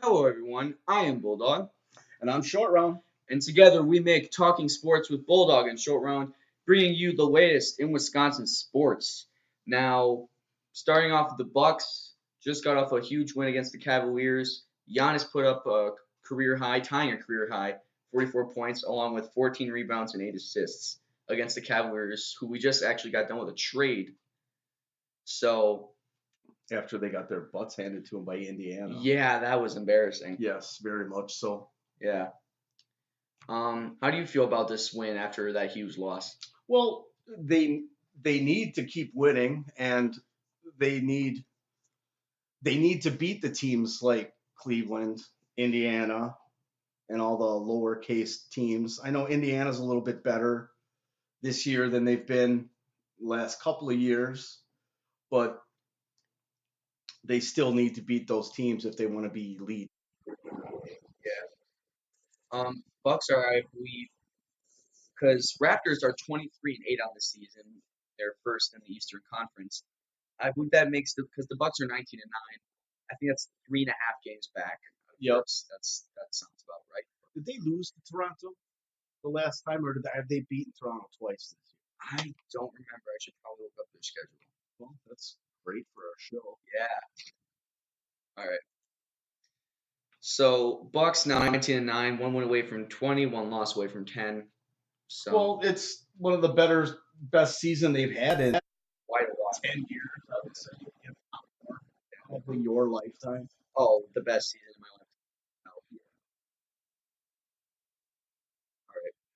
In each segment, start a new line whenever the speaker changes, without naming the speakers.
Hello, everyone. I am Bulldog,
And I'm Shortround.
and together we make Talking Sports with Bulldog and Shortround, bringing you the latest in Wisconsin sports. Now, starting off with the Bucks, just got off a huge win against the Cavaliers. Giannis put up a career high, tying a career high, 44 points, along with 14 rebounds and 8 assists against the Cavaliers, who we just actually got done with a trade. So,
After they got their butts handed to them by Indiana.
yeah, that was embarrassing.
Yes, very much so.
Yeah. How do you feel about this win after that huge loss?
Well, they need to keep winning, and they need to beat the teams like Cleveland, Indiana, and all the lowercase teams. I know Indiana's a little bit better this year than they've been last couple of years, but they still need to beat those teams if they want to be elite.
Bucks are, I believe, because Raptors are 23-8 on the season. They're first in the Eastern Conference. I believe that makes because the Bucks are 19-9. I think that's 3.5 games back.
Yep.
That sounds about right.
Did they lose to Toronto the last time, or have they beaten Toronto twice this year?
I don't remember. I should probably look up their schedule.
Well, that's great for our show.
Yeah. All right. So Bucks now 19-9, one win away from 20, one loss away from 10. So
Well, it's one of the best season they've had in
quite a lot.
10 years, I would say. If not more. Probably your lifetime.
Oh, the best season of my life. Oh,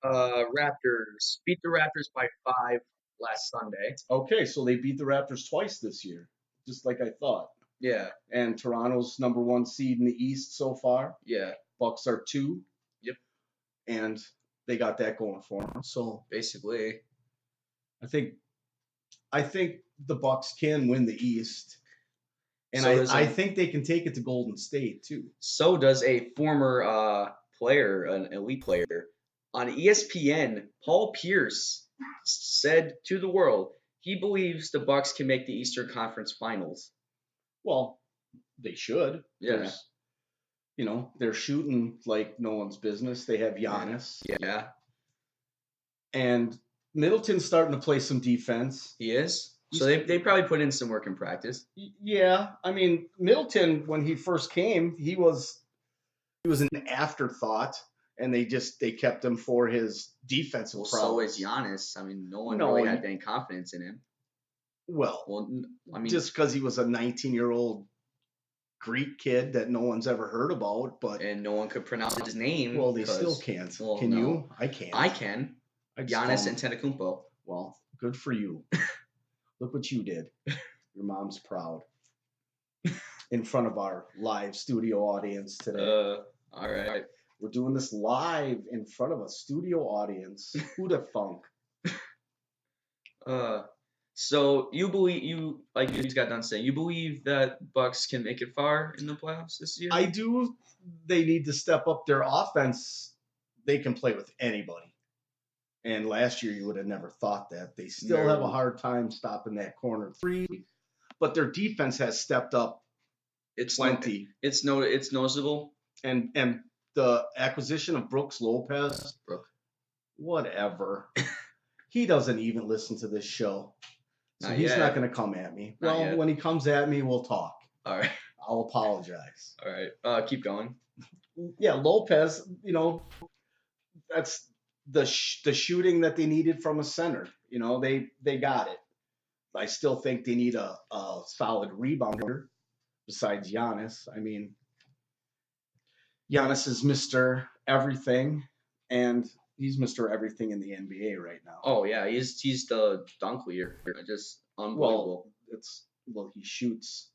yeah. All right. Raptors beat the Raptors by 5 last Sunday.
Okay, so they beat the Raptors twice this year, just like I thought.
Yeah.
And Toronto's number one seed in the East so far.
Yeah.
Bucks are 2.
Yep.
And they got that going for them. So
basically,
I think the Bucks can win the East. And
So
I think they can take it to Golden State too.
so does a former player, an elite player. On ESPN, Paul Pierce said to the world he believes the Bucks can make the Eastern Conference Finals.
Well, they should.
Yeah.
They're shooting like no one's business. They have Giannis.
Yeah,
And Middleton's starting to play some defense.
he is. So they probably put in some work in practice.
Yeah, I mean Middleton when he first came, he was an afterthought, and they kept him for his defensive
Well,
problems.
so is Giannis. I mean, no one
No,
really had any confidence in him.
Well,
I mean,
just because he was a 19-year-old Greek kid that no one's ever heard about, but
and no one could pronounce his name.
well, they still can't.
Well,
Can
no.
you? I can't.
I can. Giannis Antetokounmpo.
Well, good for you. Look what you did. Your mom's proud. In front of our live studio audience today.
All right.
We're doing this live in front of a studio audience. Who the funk?
So you like you just got done saying you believe that Bucks can make it far in the playoffs this year?
I do. They need to step up their offense. They can play with anybody. And last year you would have never thought that. They still have a hard time stopping that corner three, but their defense has stepped up.
It's
plenty.
It's noticeable.
And the acquisition of Brooks Lopez, whatever. He doesn't even listen to this show. So he's not going to come at me. When he comes at me, we'll talk.
All right.
I'll apologize.
All right. Keep going.
Yeah, Lopez, that's the shooting that they needed from a center. They got it. I still think they need a solid rebounder besides Giannis. I mean, Giannis is Mr. Everything, and he's Mr. Everything in the NBA right now.
Oh yeah, he's the dunk leader. Just unbelievable.
He shoots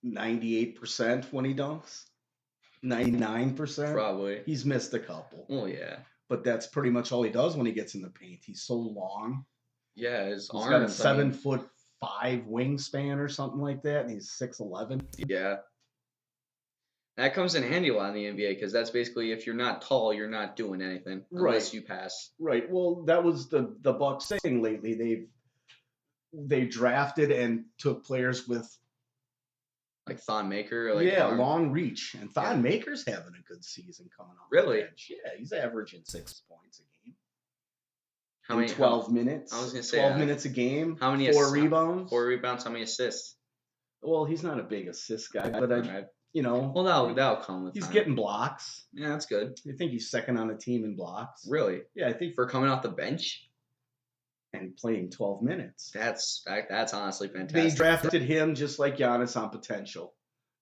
98% when he dunks. 99%.
Probably.
He's missed a couple.
Oh yeah.
But that's pretty much all he does when he gets in the paint. He's so long.
Yeah,
he's got a 7'5" wingspan or something like that, and he's 6'11".
Yeah. That comes in handy a lot in the NBA because that's basically if you're not tall, you're not doing anything unless you pass.
Right. Well, that was the Bucks saying lately. They drafted and took players with
like Thon Maker. Or like
Yeah,
arm.
long reach. And Thon
Yeah.
Maker's having a good season coming off
Really?
the bench. Yeah, he's averaging 6 points a game.
How
in
many?
12 minutes.
I was gonna say
12 minutes a game.
How many?
4 rebounds.
4 rebounds. How many assists?
Well, he's not a big assist guy, but
Alright.
well,
that'll come with
he's
time.
getting blocks.
Yeah, that's good.
I think he's second on the team in blocks.
Really?
Yeah, I think
For coming off the bench.
And playing 12 minutes.
That's honestly fantastic.
They drafted him just like Giannis on potential.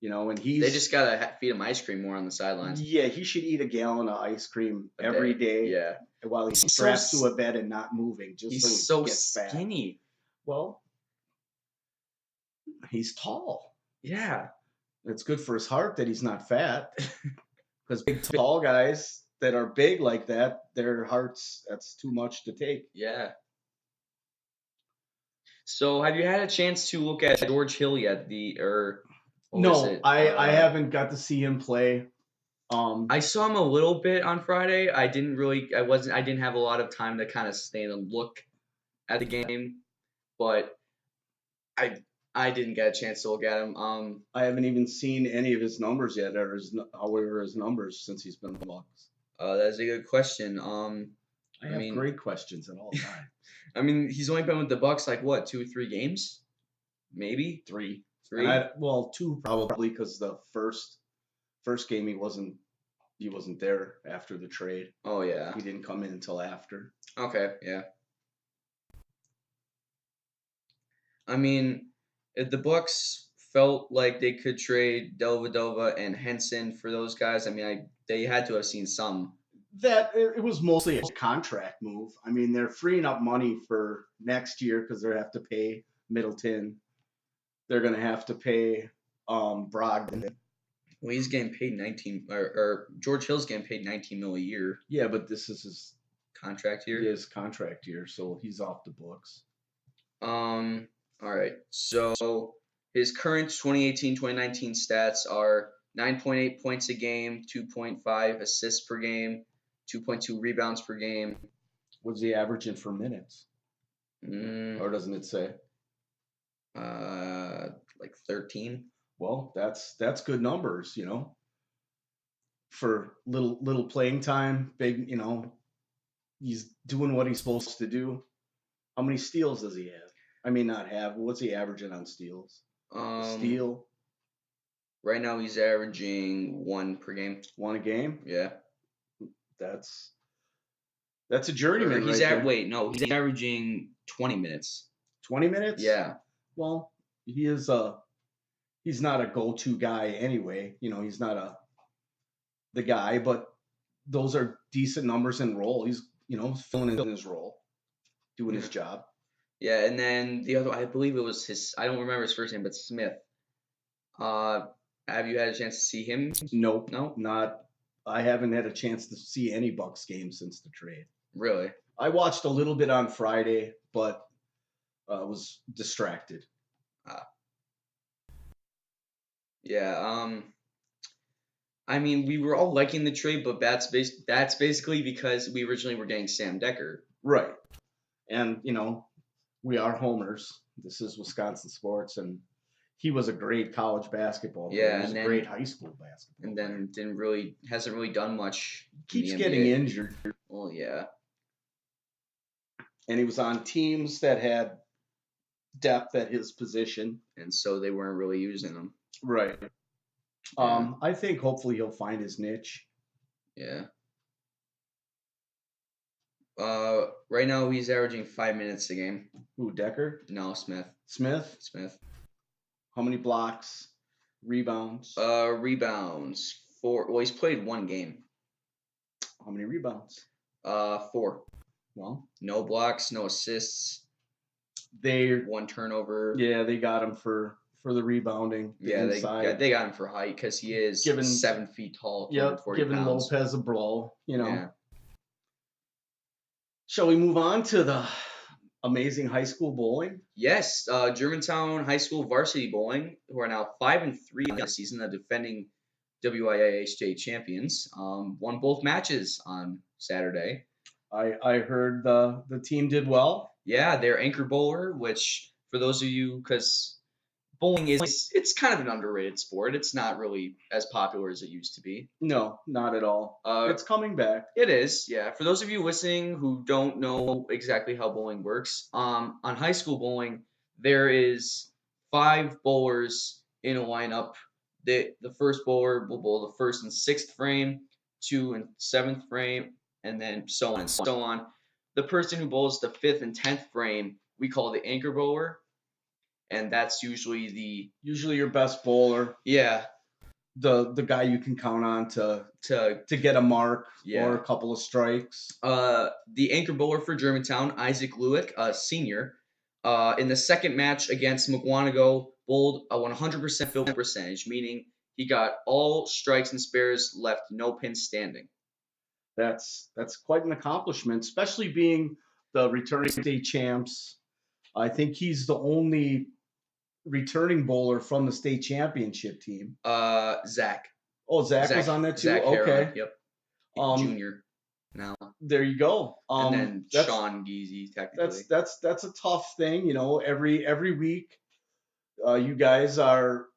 And
they just gotta feed him ice cream more on the sidelines.
Yeah, he should eat a gallon of ice cream every day.
Yeah.
While he's strapped to a bed and not moving, just
he's
so he
so
gets fat.
skinny.
Well, he's tall.
Yeah.
It's good for his heart that he's not fat. Because big, tall guys that are big like that, their hearts, that's too much to take.
Yeah. So, have you had a chance to look at George Hill yet?
No, I haven't got to see him play.
I saw him a little bit on Friday. I didn't have a lot of time to kind of stay and look at the game, but I didn't get a chance to look at him.
I haven't even seen any of his numbers yet, or his numbers since he's been in the Bucks.
That's a good question.
I have great questions at all times.
I mean, he's only been with the Bucks like what, 2 or 3 games, maybe
3.
3.
2 probably because the first game he wasn't there after the trade.
Oh yeah,
he didn't come in until after.
Okay, yeah. I mean, if the Bucks felt like they could trade Dellavedova and Henson for those guys, I mean, they had to have seen some.
That it was mostly a contract move. I mean, they're freeing up money for next year because they have to pay Middleton. They're going to have to pay Brogdon.
Well, he's getting paid 19, or George Hill's getting paid $19 million a year.
Yeah, but this is his
contract year.
His contract year, so he's off the books.
All right. So his current 2018-2019 stats are 9.8 points a game, 2.5 assists per game, 2.2 rebounds per game.
What's he averaging for minutes? Or doesn't it say?
Like 13.
Well, that's good numbers, for little playing time. Big, he's doing what he's supposed to do. How many steals does he have? I mean, not have. What's he averaging on steals? Steal.
Right now he's averaging 1 per game.
1 a game?
Yeah.
That's a journeyman.
He's averaging 20 minutes.
20 minutes?
Yeah.
Well, he's not a go-to guy anyway. He's not the guy, but those are decent numbers in role. He's, filling in his role, doing his job.
Yeah, and then the other, I believe it was I don't remember his first name, but Smith. Have you had a chance to see him?
Nope.
No?
Not. I haven't had a chance to see any Bucks games since the trade.
Really?
I watched a little bit on Friday, but was distracted.
Yeah. I mean, we were all liking the trade, but that's basically because we originally were getting Sam Decker.
Right. And, we are homers. This is Wisconsin sports, and he was a great college basketball player.
Yeah,
he was a great high school basketball
and then hasn't really done much.
Keeps getting injured.
Well, yeah.
And he was on teams that had depth at his position,
and so they weren't really using him.
Right.
Yeah.
I think hopefully he'll find his niche.
Yeah. Right now he's averaging 5 minutes a game.
Who, Decker?
No, Smith.
Smith. How many blocks? Rebounds?
Rebounds. 4. Well, he's played 1 game.
How many rebounds?
4.
Well,
no blocks, no assists. 1 turnover.
Yeah, they got him for the rebounding.
They got him for height because he is 7 feet tall.
Yep, giving pounds. Lopez a blow. Yeah. Shall we move on to the amazing high school bowling?
Yes, Germantown High School varsity bowling, who are now 5-3 this season, the defending WIAA state champions, won both matches on Saturday.
I heard the team did well.
Yeah, their anchor bowler, which for those of you, because bowling is it's kind of an underrated sport. It's not really as popular as it used to be.
No, not at all.
Uh,
It's coming back.
it is, yeah. For those of you listening who don't know exactly how bowling works, on high school bowling, there is 5 bowlers in a lineup. The first bowler will bowl the first and sixth frame, 2 and 7th frame, and then so on and so on. The person who bowls the 5th and 10th frame, we call the anchor bowler, and that's usually
Usually your best bowler,
yeah,
the guy you can count on
to
to get a mark
yeah.
or a couple of strikes.
The anchor bowler for Germantown, Isaac Lewick, a senior, in the second match against McWanago, bowled a 100% field percentage, meaning he got all strikes and spares, left no pins standing.
That's quite an accomplishment, especially being the returning state champs. I think he's the only returning bowler from the state championship team.
Zach.
Oh, Zach was on that too.
Zach
Okay.
Harrod, yep.
Um,
Junior now.
There you go.
And then Sean Geezy, technically.
That's a tough thing, you know. Every week, you guys are,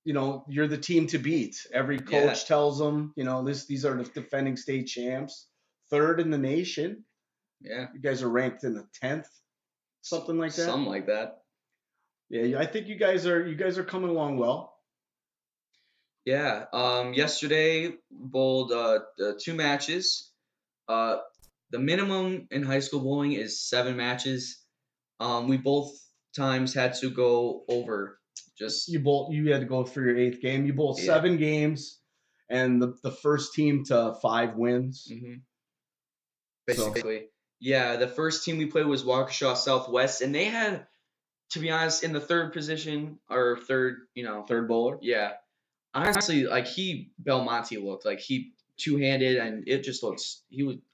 you know, you're the team to beat. Every coach tells them, you know, these are the defending state champs, third in the nation.
Yeah.
You guys are ranked in the 10th, something like that.
Something like that.
Yeah, I think you guys are coming along well.
Yeah. Yesterday bowled 2 matches. The minimum in high school bowling is 7 matches. We both times had to go over.
You had to go for your 8th game. You bowled 7 games, and the first team to 5 wins.
Mm-hmm. Basically, yeah. The first team we played was Waukesha Southwest, and they had, to be honest, in the third position or third
bowler.
Yeah, honestly, like Belmonte looked like he two-handed, and it just looks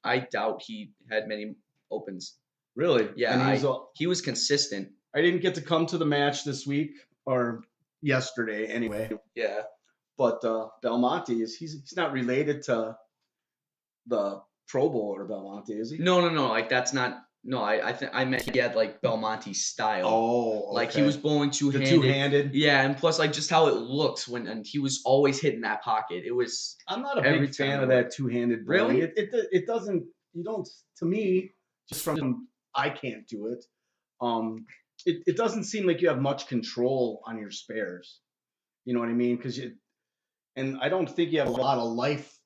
I doubt he had many opens.
Really?
Yeah, and he was consistent.
I didn't get to come to the match this week or yesterday anyway.
Yeah.
But Belmonte he's not related to the Pro Bowler Belmonte, is he?
No. Like that's not. No, I meant he had like Belmonte style.
Oh, okay.
Like he was bowling two-handed.
The two-handed.
Yeah, and plus like just how it looks and he was always hitting that pocket. It was.
I'm not a big fan of that two-handed bowling. Really? It doesn't. You don't. To me, just from I can't do it. It doesn't seem like you have much control on your spares. You know what I mean? And I don't think you have a lot of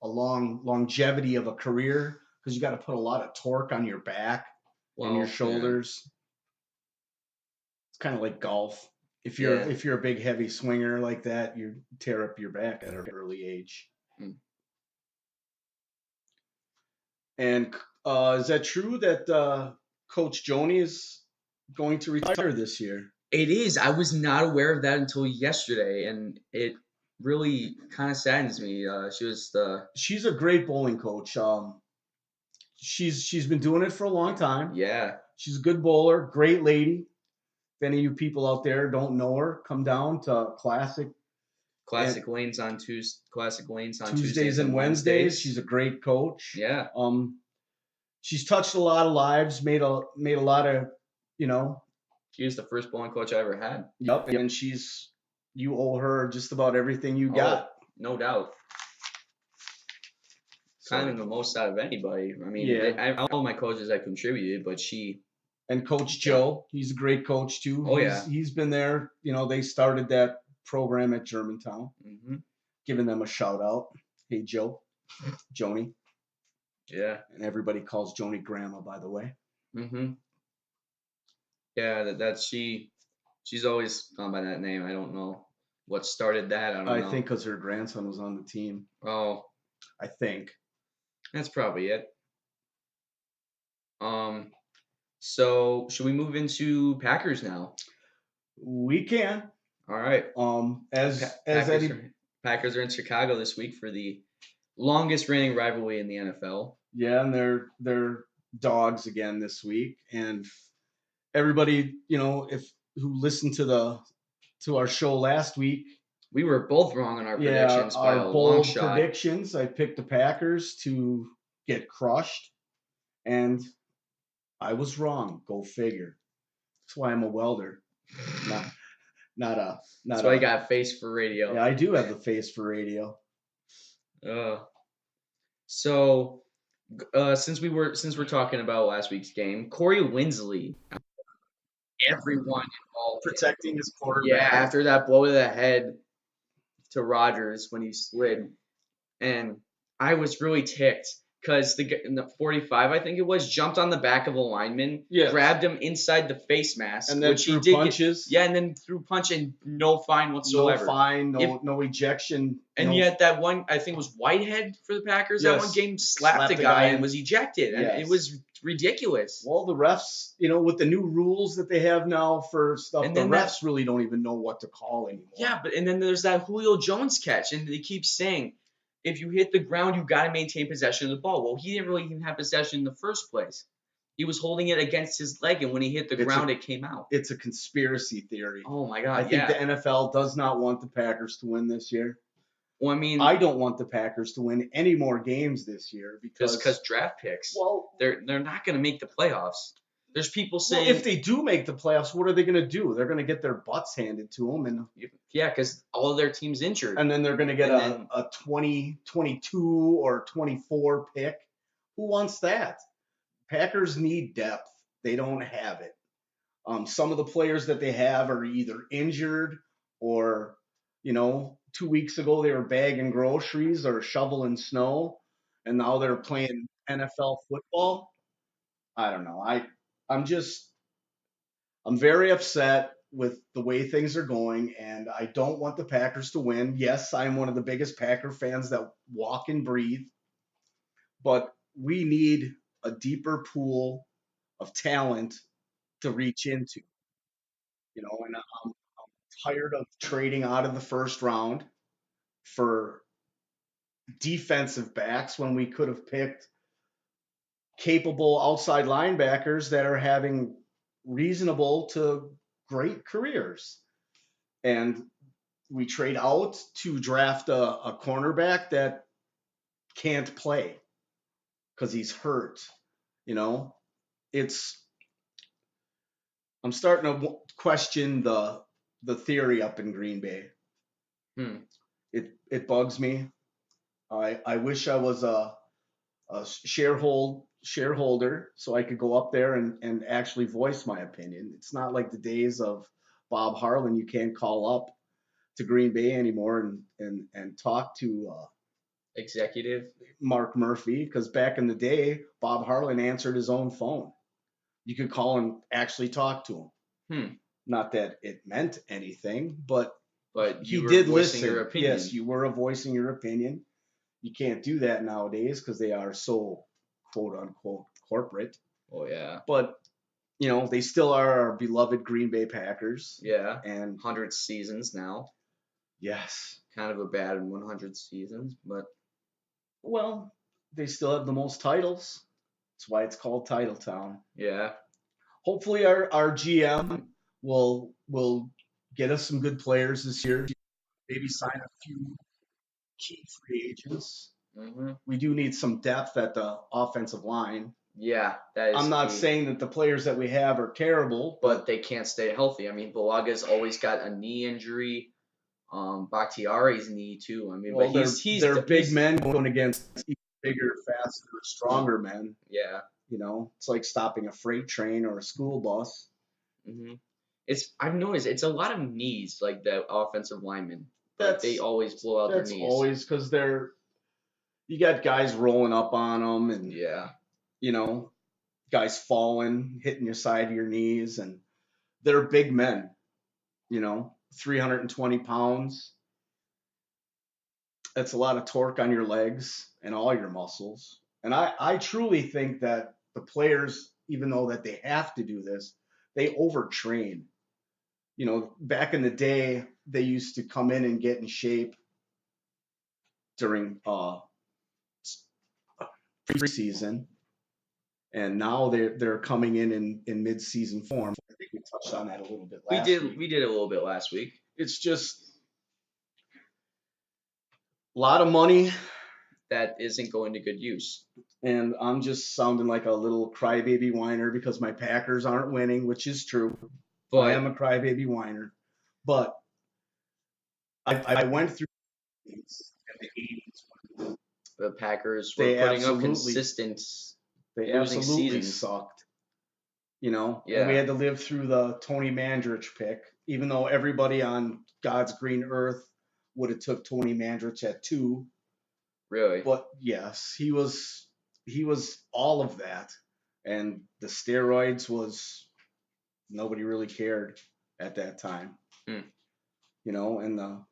longevity of a career because you got to put a lot of torque on your back and your shoulders. Yeah. It's kind of like golf. If you're a big heavy swinger like that, you tear up your back at an early age. Hmm. And is that true that Coach Joni is going to retire this year?
It is. I was not aware of that until yesterday, and it really kind of saddens me.
She's a great bowling coach. She's been doing it for a long time.
Yeah.
She's a good bowler, great lady. If any of you people out there don't know her, come down to Classic
Lanes on
Tuesdays and Wednesdays. She's a great coach.
Yeah.
She's touched a lot of lives, made a lot of, you know.
She was the first bowling coach I ever had.
Yep. And you owe her just about everything you got.
No doubt. Kind of the most out of anybody. I mean, all my coaches that contributed, but she.
And Coach Joe, he's a great coach too. He's been there. You know, they started that program at Germantown. Mm-hmm. Giving them a shout out. Hey, Joe. Joni.
Yeah.
And everybody calls Joni Grandma, by the way.
Mm-hmm. Yeah, she's always gone by that name. I don't know what started that. I
think because her grandson was on the team.
Oh.
I think.
That's probably it. So should we move into Packers now?
We can.
All right.
Packers
are in Chicago this week for the longest reigning rivalry in the NFL.
Yeah, and they're dogs again this week. And everybody, you know, who listened to our show last week,
we were both wrong on our predictions by a long shot.
Predictions. I picked the Packers to get crushed, and I was wrong. Go figure. That's why I'm a welder. not a not
That's why you
a.
got a face for radio.
Yeah, I do have the face for radio.
So, since we're talking about last week's game, Corey Linsley, everyone involved.
Protecting his
Yeah,
quarterback.
after that blow to the head to Rodgers when he slid, and I was really ticked because in the 45, I think it was, jumped on the back of a lineman,
Yes.
grabbed him inside the face mask,
And then
which he
threw
did
punches.
yeah, and then threw punch and no fine whatsoever.
No fine, no ejection.
And yet that one, I think it was Whitehead for the Packers, that one game slapped a guy and was ejected. And it was ridiculous.
Well, the refs, with the new rules that they have now for stuff, the refs really don't even know what to call anymore.
Yeah, and then there's that Julio Jones catch, and they keep saying, if you hit the ground, you got to maintain possession of the ball. Well, he didn't really even have possession in the first place. He was holding it against his leg, and when he hit the ground, it came out.
It's a conspiracy theory.
Oh, my God,
I think the NFL does not want the Packers to win this year.
Well, I mean,
I don't want the Packers to win any more games this year
because draft picks. Well, they're not going to make the playoffs. There's people saying
if they do make the playoffs, what are they going to do? They're going to get their butts handed to them, and
because all of their team's injured,
and then they're going to get a 22 or 24 pick. Who wants that? Packers need depth. They don't have it. Some of the players that they have are either injured or, 2 weeks ago they were bagging groceries or shoveling snow, and now they're playing NFL football. I don't know. I'm very upset with the way things are going, and I don't want the Packers to win. Yes, I'm one of the biggest Packer fans that walk and breathe, but we need a deeper pool of talent to reach into. And I'm tired of trading out of the first round for defensive backs when we could have picked capable outside linebackers that are having reasonable to great careers. And we trade out to draft a cornerback that can't play because he's hurt. I'm starting to question the theory up in Green Bay. It bugs me. I wish I was a shareholder so I could go up there and actually voice my opinion. It's not like the days of Bob Harlan. You can't call up to Green Bay anymore and talk to
executive
Mark Murphy, because back in the day, Bob Harlan answered his own phone. You could call and actually talk to him. Not that it meant anything, but
you
he
were
did
voicing
listen.
Your opinion.
Yes, you were voicing your opinion. You can't do that nowadays because they are so quote unquote corporate.
Oh yeah.
But they still are our beloved Green Bay Packers.
Yeah.
And
100 seasons now.
Yes.
Kind of a bad 100 seasons, but
they still have the most titles. That's why it's called Title Town.
Yeah.
Hopefully our GM will get us some good players this year. Maybe sign a few key free agents.
Mm-hmm.
We do need some depth at the offensive line.
Yeah, that is.
I'm not saying that the players that we have are terrible,
but they can't stay healthy. I mean, Balaga's always got a knee injury. Bakhtiari's knee too. I mean, but
they're big men going against bigger, faster, stronger men.
Yeah.
It's like stopping a freight train or a school bus.
Mm-hmm. I've noticed it's a lot of knees, like the offensive linemen. They always blow out their knees.
That's always because you got guys rolling up on them and guys falling, hitting your side of your knees, and they're big men. 320 pounds. That's a lot of torque on your legs and all your muscles. And I truly think that the players, even though that they have to do this, they overtrain. Back in the day, they used to come in and get in shape during preseason, and now they're coming in mid-season form. I think we touched on that a little bit last week.
We did a little bit last week.
It's just a lot of money
that isn't going to good use.
And I'm just sounding like a little crybaby whiner because my Packers aren't winning, which is true. But I am a crybaby whiner. But I went through these in the 80s when
The Packers were
they
putting up
absolutely
consistent
they
losing
absolutely
seasons.
sucked, you know, and we
Yeah,
had to live through the Tony Mandrich pick, even though everybody on God's green earth would have took Tony Mandrich at 2.
really.
But yes, he was all of that, and the steroids was nobody really cared at that time,
Hmm.
you know, and the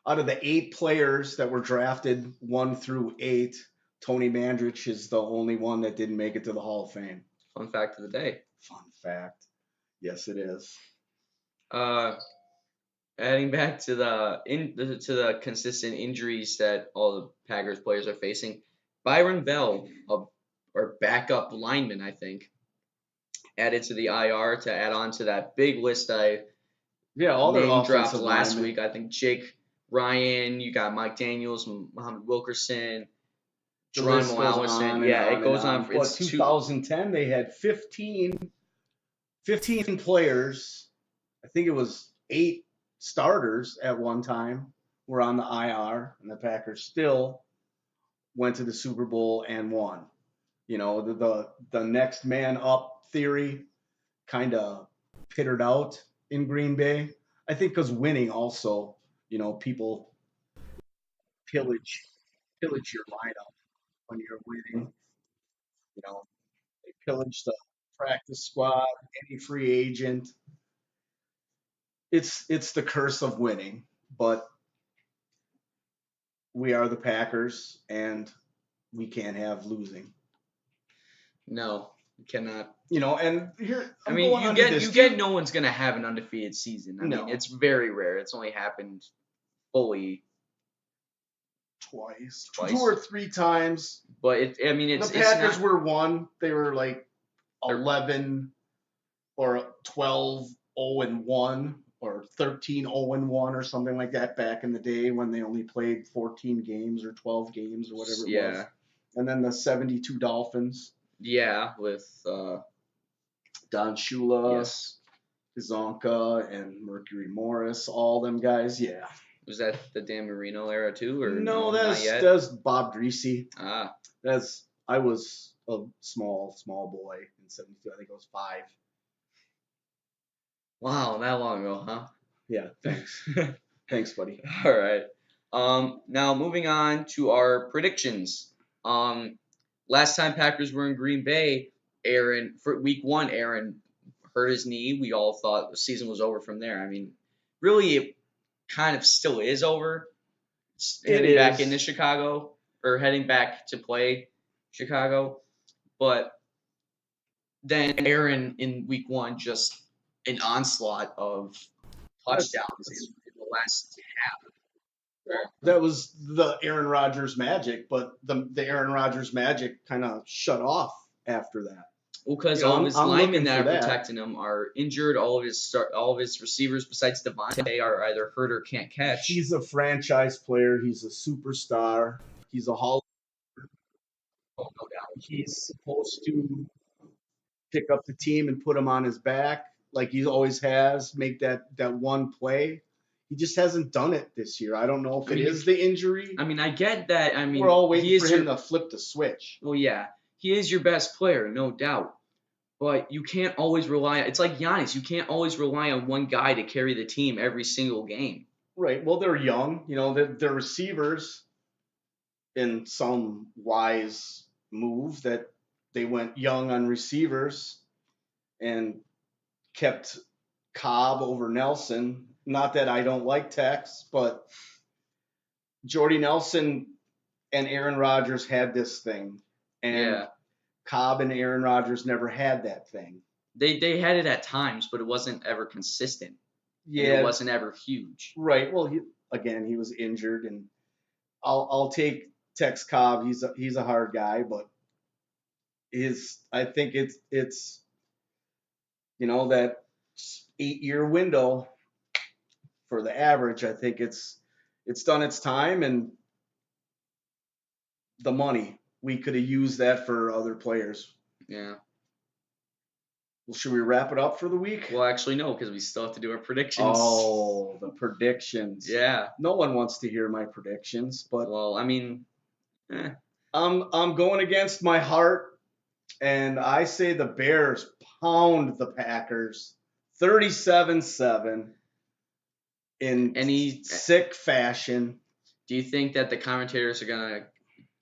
out of the 8 players that were drafted 1 through 8, Tony Mandrich is the only one that didn't make it to the Hall of Fame.
Fun fact of the day.
Fun fact. Yes, it is.
Uh, Adding back to the consistent injuries that all the Packers players are facing, Byron Bell, or backup lineman, I think, added to the IR to add on to that big list I
Yeah, all their
name dropped
offensive
last
linemen.
week. I think Jake Ryan, you got Mike Daniels, Muhammad Wilkerson,
The
Geronimo
list goes
Allison.
on and
Yeah, it
on and
goes
on.
on.
But
It's two.
2010, they had 15 players. I think it was 8 starters at one time were on the IR, and the Packers still went to the Super Bowl and won. You know, the next man up theory kind of pittered out in Green Bay. I think because winning also, you know, people pillage your lineup when you're winning. You know, they pillage the practice squad, any free agent. It's the curse of winning, but we are the Packers, and we can't have losing.
No, you cannot.
You know, and here
I
I'm
mean,
going under this.
you get no one's gonna have an undefeated season. I mean,
No,
it's very rare. It's only happened fully
twice, 2 or 3 times.
but I mean,
The
it's
Packers
not.
were one. They were like
They're
11 or 12 0-1 or 13 0-1 or something like that back in the day when they only played 14 games or 12 games or whatever it was.
Yeah,
And then the 72 Dolphins,
yeah, with
Don Shula,
yes.
Zonka, and Mercury Morris, all them guys. Yeah.
Was that the Dan Marino era too, or
No,
no, not yet?
that's Bob Greasy.
Ah,
I was a small boy in 72. I think I was 5.
wow, that long ago, huh?
Yeah, thanks. Thanks, buddy.
All right. Now moving on to our predictions. Last time Packers were in Green Bay, Aaron for week 1, Aaron hurt his knee. We all thought the season was over from there. I mean, really, it kind of still is over.
It
Heading back into
is.
Chicago or heading back to play Chicago, but then Aaron in week 1 just an onslaught of touchdowns in the last half.
That was the Aaron Rodgers magic, but the Aaron Rodgers magic kind of shut off after that.
Well, because
You know,
all of his
I'm
linemen
looking
that
for
are
that.
protecting him are injured. All of his receivers besides Devontae are either hurt or can't catch.
He's a franchise player. He's a superstar. He's a Hall.
Oh, no doubt.
He's supposed to pick up the team and put him on his back like he always has. Make that one play. He just hasn't done it this year. I don't know if
I
it
mean,
is the injury.
I mean, I get that. I mean,
We're all
he
waiting
is
for him
your
to flip the switch.
well, yeah, he is your best player, no doubt. But you can't always rely. It's like Giannis. You can't always rely on one guy to carry the team every single game.
Right. Well, they're young. You know, they're receivers in some wise move that they went young on receivers and kept Cobb over Nelson. Not that I don't like Tex, but Jordy Nelson and Aaron Rodgers had this thing, and
Yeah,
Cobb and Aaron Rodgers never had that thing.
they had it at times, but it wasn't ever consistent, and it
Yeah,
wasn't ever huge.
right. Well, he was injured, and I'll take Tex Cobb. He's a hard guy, but I think it's that 8-year window for the average. I think it's done its time, and the money we could have used that for other players.
Yeah.
Well, should we wrap it up for the week?
Well, actually, no, because we still have to do our predictions.
Oh, the predictions.
Yeah.
No one wants to hear my predictions, but
Well, I mean,
I'm going against my heart, and I say the Bears pound the Packers 37-7 in sick fashion.
Do you think that the commentators are gonna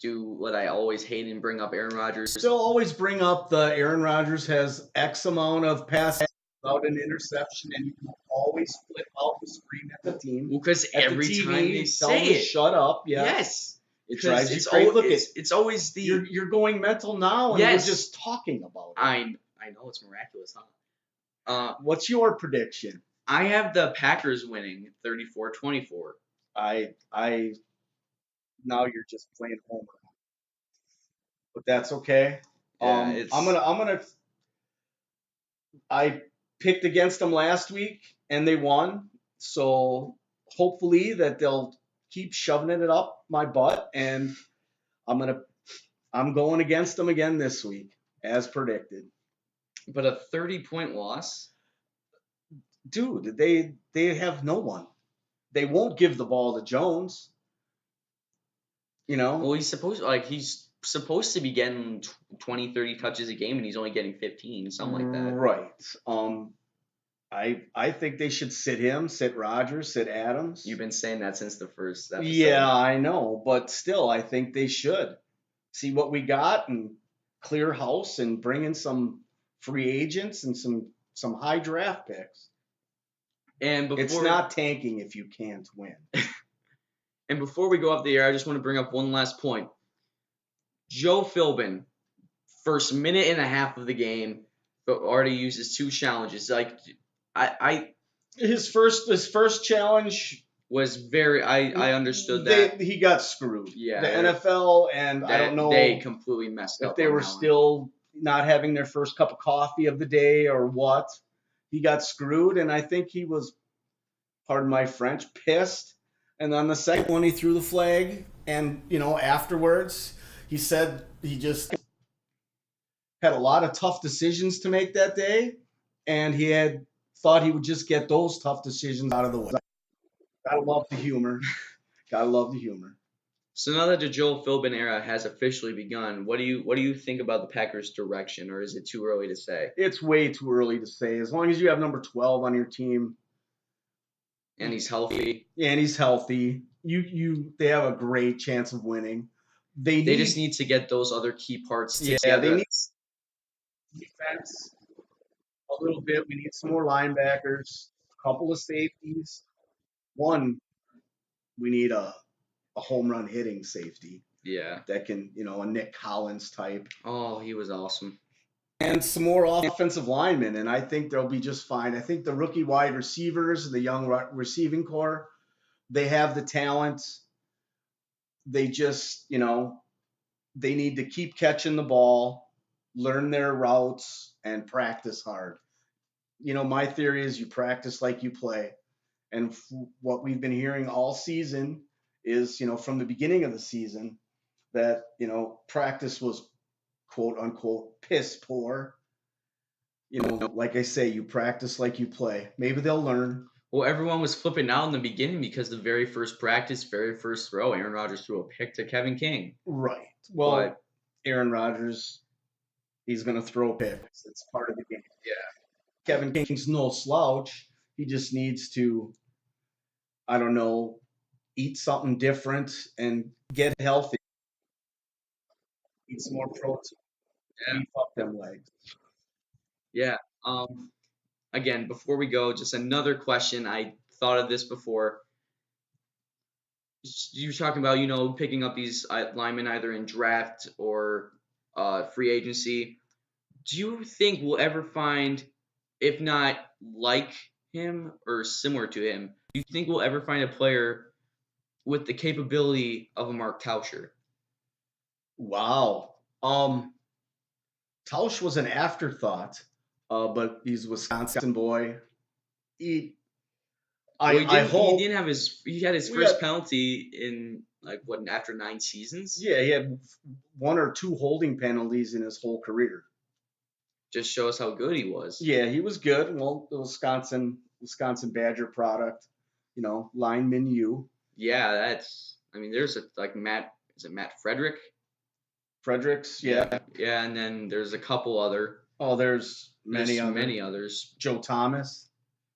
do what I always hate and bring up Aaron Rodgers?
Still always bring up the Aaron Rodgers has X amount of passes without an interception, and you can always flip out and scream at the team.
Well, because
At
every
the TV,
time they
tell
say
them to
it,
shut up. Yeah.
yes,
It
'cause
drives you
it's
crazy. Look,
it's always the
you're going mental now, and
Yes.
we're just talking about it.
I know it's miraculous, huh?
What's your prediction?
I have the Packers winning 34-24.
I now you're just playing homer, but that's okay.
Yeah,
I picked against them last week and they won, so hopefully that they'll keep shoving it up my butt, and I'm going against them again this week as predicted.
But a 30-point loss?
Dude, they have no one. They won't give the ball to Jones.
Well, he's supposed to be getting 20, 30 touches a game, and he's only getting 15, something like that.
Right. I think they should sit him, sit Rodgers, sit Adams.
You've been saying that since the first episode.
Yeah, I know, but still, I think they should see what we got and clear house and bring in some free agents and some high draft picks.
And
it's not tanking if you can't win.
And before we go off the air, I just want to bring up one last point. Joe Philbin, first minute and a half of the game, but already uses 2 challenges. Like
his first challenge
was very. I understood that
he got screwed.
Yeah,
the NFL and I don't know
they completely messed up.
If they were still not having their first cup of coffee of the day or what, he got screwed, and I think he was, pardon my French, pissed. And on the second one, he threw the flag, and afterwards, he said he just had a lot of tough decisions to make that day, and he had thought he would just get those tough decisions out of the way. Gotta love the humor. Gotta love the humor.
So now that the Joe Philbin era has officially begun, what do you think about the Packers' direction, or is it too early to say?
It's way too early to say. As long as you have number 12 on your team,
and he's healthy.
Yeah, and he's healthy. They have a great chance of winning. They
just need to get those other key parts together.
Yeah, they need defense a little bit. We need some more linebackers, a couple of safeties. One, we need a home run hitting safety.
Yeah.
That can, a Nick Collins type.
Oh, he was awesome.
And some more offensive linemen, and I think they'll be just fine. I think the rookie wide receivers, the young receiving core, they have the talent. They just, they need to keep catching the ball, learn their routes, and practice hard. My theory is you practice like you play. And what we've been hearing all season is, from the beginning of the season, that, practice was quote unquote piss poor. Like I say, you practice like you play. Maybe they'll learn.
Well, everyone was flipping out in the beginning because the very first practice, very first throw, Aaron Rodgers threw a pick to Kevin King.
Right. Well, Aaron Rodgers, he's going to throw picks. It's part of the game.
Yeah.
Kevin King's no slouch. He just needs to, I don't know, eat something different and get healthy. Eat some more protein.
Yeah.
Beef up them legs.
Yeah. Again, before we go, just another question. I thought of this before. You were talking about, picking up these linemen either in draft or free agency. Do you think we'll ever find, if not like him or similar to him, do you think we'll ever find a player with the capability of a Mark Tauscher?
Wow. Tausch was an afterthought, but he's a Wisconsin boy. He
had his first penalty in after 9 seasons?
Yeah, he had 1 or 2 holding penalties in his whole career.
Just show us how good he was.
Yeah, he was good. Well, the Wisconsin Badger product, lineman U.
Yeah, there's Matt. Is it Matt Frederick?
Fredericks, yeah.
Yeah, and then there's a couple other.
Oh, there's
There's
many
many others.
Joe Thomas.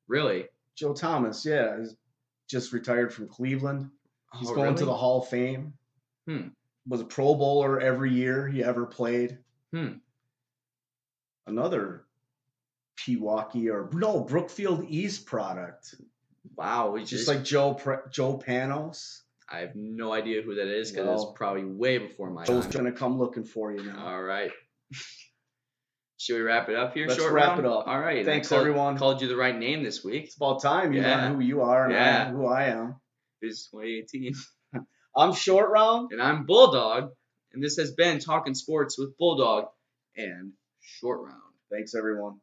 Really?
Joe Thomas, yeah, he's just retired from Cleveland. He's
Oh,
going to
really?
the Hall of Fame.
Hmm.
Was a Pro Bowler every year he ever played.
Hmm.
Another Brookfield East product.
Wow,
Just like Joe Panos.
I have no idea who that is because
Well,
it's probably way before my
Joe's
time.
gonna come looking for you now.
All right. Should we wrap it up here?
Let's
Short
wrap
round?
it up.
All right.
Thanks,
I
everyone.
Called you the right name this week.
It's about time you learn who you are and I know who I am.
It's 2018.
I'm Short Round.
And I'm Bulldog. And this has been Talking Sports with Bulldog and Short Round.
Thanks, everyone.